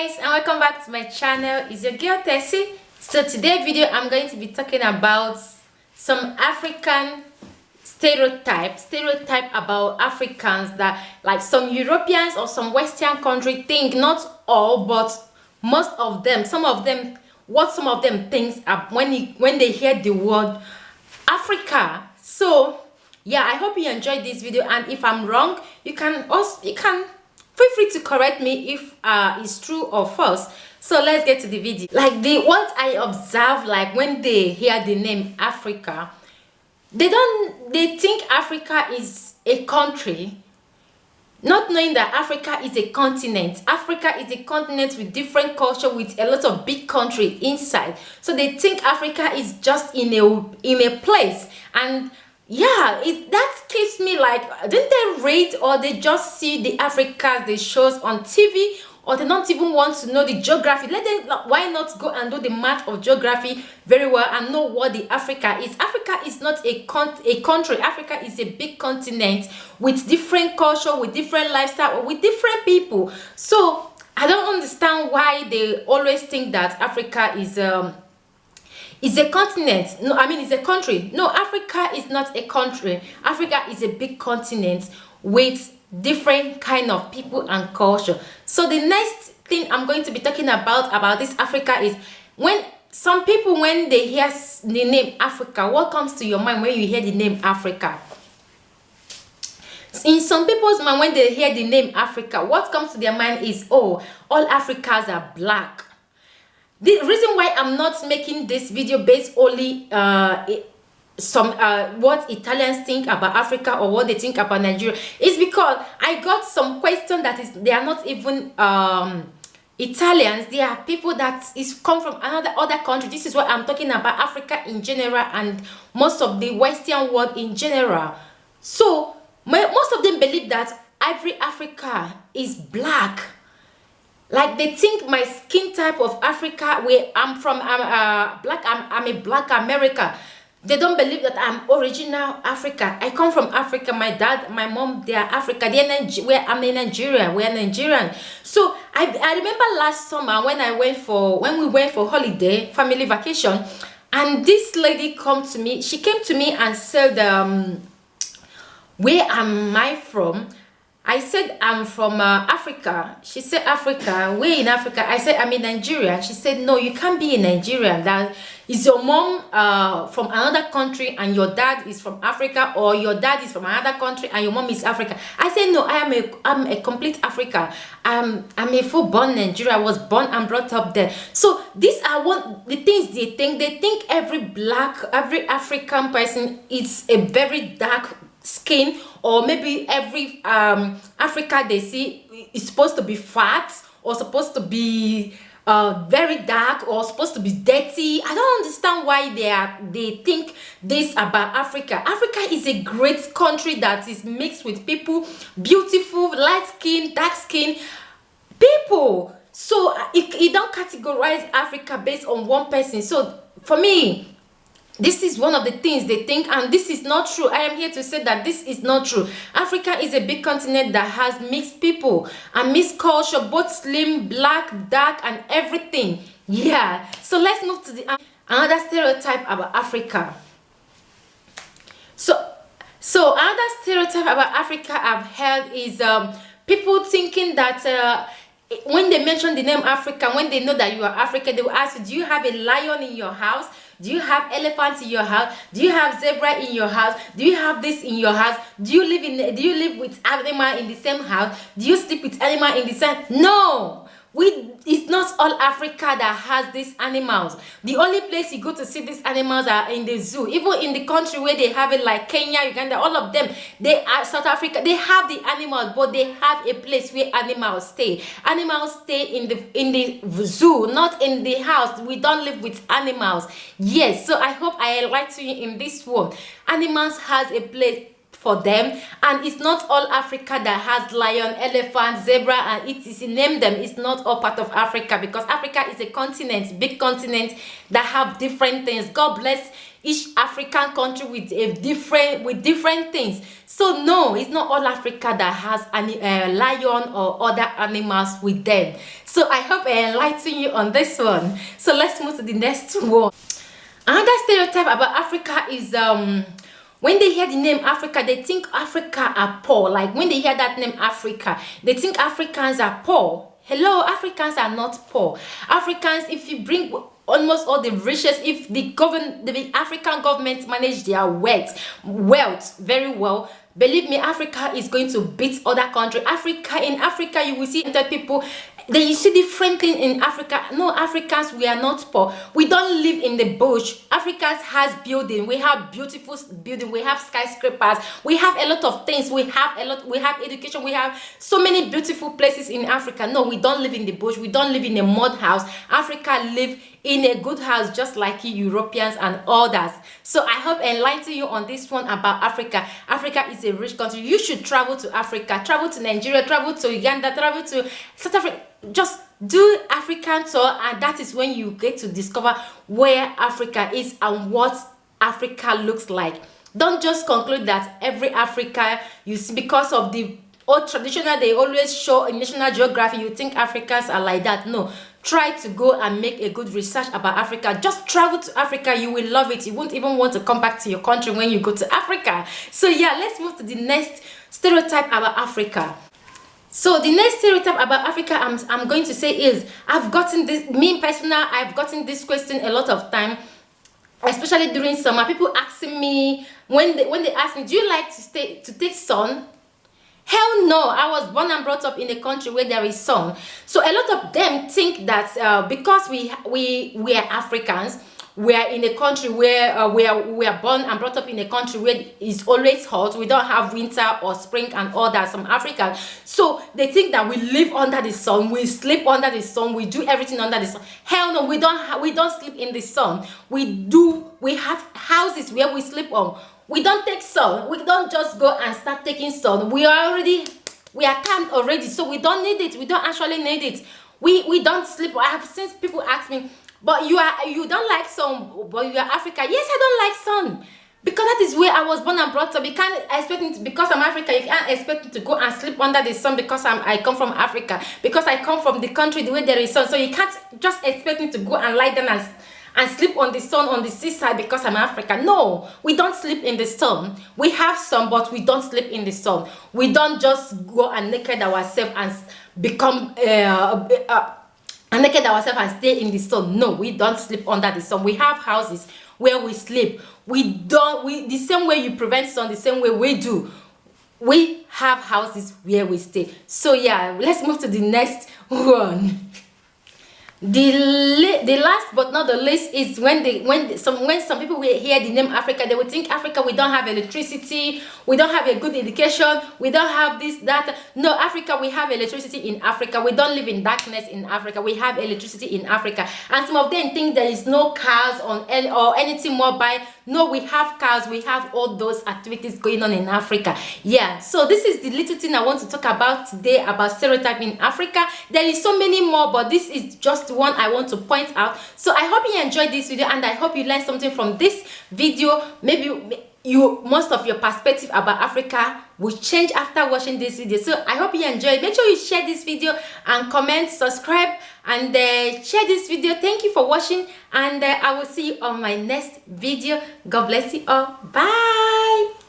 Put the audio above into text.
guys, and welcome back to my channel. It's your girl Tessie. So today's video I'm going to be talking about some African stereotype about Africans that like some Europeans or some Western country think, not all but most of them, some of them think when they hear the word Africa. So yeah, I hope you enjoyed this video, and if I'm wrong, you can feel free to correct me if it's true or false. So let's get to the video. Like what I observe, like when they hear the name Africa, they think Africa is a country, not knowing that Africa is a continent. Africa is a continent with different culture, with a lot of big country inside. So they think Africa is just in a place. And yeah, that keeps me like, didn't they read or they just see the Africas they shows on TV, or they don't even want to know the geography? Why not go and do the math of geography very well and know what the Africa is? Africa is not a country. Africa is a big continent with different culture, with different lifestyle, with different people. So I don't understand why they always think that Africa is a continent. No, I mean it's a country. No, Africa is not a country. Africa is a big continent with different kind of people and culture. So the next thing I'm going to be talking about this Africa is when some people, when they hear the name Africa, what comes to your mind when you hear the name Africa? In some people's mind, when they hear the name Africa, what comes to their mind is, oh, all Africans are black. The reason why I'm not making this video based only what Italians think about Africa or what they think about Nigeria is because I got some question that is, they are not even Italians. They are people that is come from other country. This is what I'm talking about, Africa in general and most of the Western world in general. So most of them believe that every Africa is black. Like they think my skin type of Africa, where I'm from, I'm black, I'm a black America. They don't believe that I'm original Africa. I come from Africa. My dad, my mom, they are Africa. I'm in Nigeria. We are Nigerian. So I remember last summer when we went for holiday, family vacation, and this lady came to me. She came to me and said, "Where am I from?" I said, I'm from Africa. She said, Africa? Where in Africa? I said, I'm in Nigeria. She said, no, you can't be in Nigeria. That is your mom from another country and your dad is from Africa, or your dad is from another country and your mom is Africa. I said, no, I'm a complete Africa. I'm a full-born Nigeria. I was born and brought up there. So these are the things they think. They think every African person is a very dark skin, or maybe every Africa they see is supposed to be fat, or supposed to be very dark, or supposed to be dirty. I don't understand why they think this about Africa. Africa is a great country that is mixed with people, beautiful, light skin, dark skin people. So it don't categorize Africa based on one person. So for me, this is one of the things they think, and this is not true. I am here to say that this is not true. Africa is a big continent that has mixed people and mixed culture, both slim, black, dark, and everything. Yeah. So let's move to the another stereotype about Africa. So another stereotype about Africa I've heard is people thinking that when they mention the name Africa, when they know that you are African, they will ask you, do you have a lion in your house? Do you have elephants in your house? Do you have zebra in your house? Do you have this in your house? Do you live with animal in the same house? Do you sleep with animal in the same? No, it's not all Africa that has these animals. The only place you go to see these animals are in the zoo. Even in the country where they have it, like Kenya, Uganda, all of them, they are South Africa, they have the animals, but they have a place where animals stay. Animals stay in the zoo, not in the house. We don't live with animals. Yes, so I hope I lied to you in this one. Animals has a place for them, and it's not all Africa that has lion, elephant, zebra, and name them. It's not all part of Africa, because Africa is a continent, big continent that have different things. God bless each African country with different things. So no, it's not all Africa that has a lion or other animals with them. So I hope I enlighten you on this one. So let's move to the next one. Another stereotype about Africa is when they hear the name Africa, they think Africa are poor. Like when they hear that name Africa, they think Africans are poor. Hello, Africans are not poor. Africans, if you bring almost all the riches, if the African government manage their wealth very well, believe me, Africa is going to beat other countries. In Africa, you will see that people, you see different things in Africa. No, Africans, we are not poor. We don't live in the bush. Africans has building. We have beautiful building. We have skyscrapers. We have a lot of things. We have education. We have so many beautiful places in Africa. No, we don't live in the bush. We don't live in a mud house. Africa live in a good house, just like Europeans and others. So I hope I enlighten you on this one about Africa. Africa is a rich country. You should travel to Africa, travel to Nigeria, travel to Uganda, travel to South Africa. Just do African tour, and that is when you get to discover where Africa is and what Africa looks like. Don't just conclude that every Africa you see, because of the old traditional they always show in National Geography, you think Africans are like that. No, try to go and make a good research about Africa. Just travel to Africa, you will love it. You won't even want to come back to your country when you go to Africa. So yeah, let's move to the next stereotype about Africa. So the next stereotype about Africa I'm going to say is, I've gotten this question a lot of time, especially during summer. People asking me, when they ask me, do you like to take sun? Hell no, I was born and brought up in a country where there is sun. So a lot of them think that because we are Africans, we are in a country where we are born and brought up in a country where it's always hot. We don't have winter or spring and all that. Some Africans, so they think that we live under the sun, we sleep under the sun, we do everything under the sun. Hell no, we don't sleep in the sun. We have houses where we sleep on. We don't take sun. We don't just go and start taking sun. We are calm already, so we don't need it. We don't actually need it. We don't sleep. I have seen people ask me, but you don't like sun, but you are Africa. Yes, I don't like sun, because that is where I was born and brought up. You can't expect me to, because I'm African, you can't expect me to go and sleep under the sun because I come from Africa, because I come from the country the way there is sun. So you can't just expect me to go and lie down and sleep on the sun on the seaside because I'm African. No, we don't sleep in the sun. We have sun, but we don't sleep in the sun. We don't just go and naked ourselves and become naked ourselves and stay in the sun. No, we don't sleep under the sun. We have houses where we sleep. The same way you prevent sun, the same way we do. We have houses where we stay. So yeah, let's move to the next one. The last but not the least is when some people will hear the name Africa, they will think Africa, we don't have electricity, we don't have a good education, we don't have this, that. No, Africa, we have electricity in Africa. We don't live in darkness in Africa. We have electricity in Africa. And some of them think there is no cars or anything mobile. No, we have cars. We have all those activities going on in Africa. Yeah, so this is the little thing I want to talk about today about stereotyping in Africa. There is so many more, but this is just one I want to point out. So I hope you enjoyed this video, and I hope you learned something from this video. Maybe most of your perspective about Africa will change after watching this video. So I hope you enjoyed. Make sure you share this video and comment, subscribe, and share this video. Thank you for watching, and I will see you on my next video. God bless you all. Bye.